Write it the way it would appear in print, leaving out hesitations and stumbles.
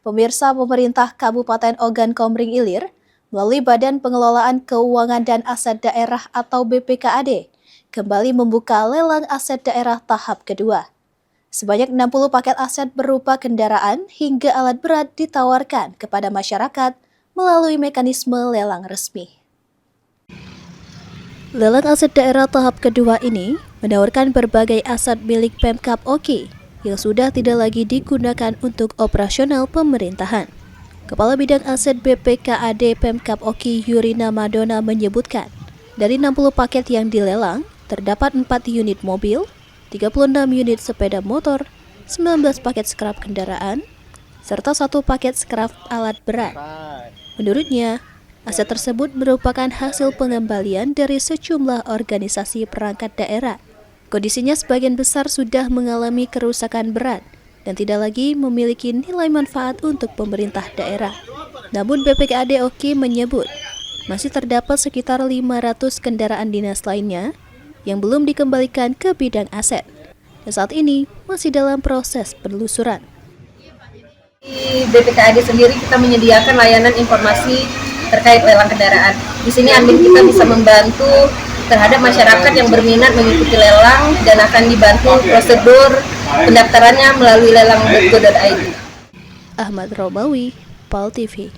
Pemirsa, pemerintah Kabupaten Ogan Komering Ilir melalui Badan Pengelolaan Keuangan dan Aset Daerah atau BPKAD kembali membuka lelang aset daerah tahap kedua. Sebanyak 60 paket aset berupa kendaraan hingga alat berat ditawarkan kepada masyarakat melalui mekanisme lelang resmi. Lelang aset daerah tahap kedua ini menawarkan berbagai aset milik Pemkab Oki yang sudah tidak lagi digunakan untuk operasional pemerintahan. Kepala Bidang Aset BPKAD Pemkab Oki Yurina Madona menyebutkan, dari 60 paket yang dilelang, terdapat 4 unit mobil, 36 unit sepeda motor, 19 paket skrap kendaraan, serta 1 paket skrap alat berat. Menurutnya, aset tersebut merupakan hasil pengembalian dari sejumlah organisasi perangkat daerah. Kondisinya sebagian besar sudah mengalami kerusakan berat dan tidak lagi memiliki nilai manfaat untuk pemerintah daerah. Namun BPKAD Oki menyebut masih terdapat sekitar 500 kendaraan dinas lainnya yang belum dikembalikan ke bidang aset dan saat ini masih dalam proses penelusuran. Di BPKAD sendiri kita menyediakan layanan informasi terkait lelang kendaraan. Di sini admin kita bisa membantu terhadap masyarakat yang berminat mengikuti lelang dan akan dibantu prosedur pendaftarannya melalui lelang.go.id. Ahmad Robawi, PAL TV.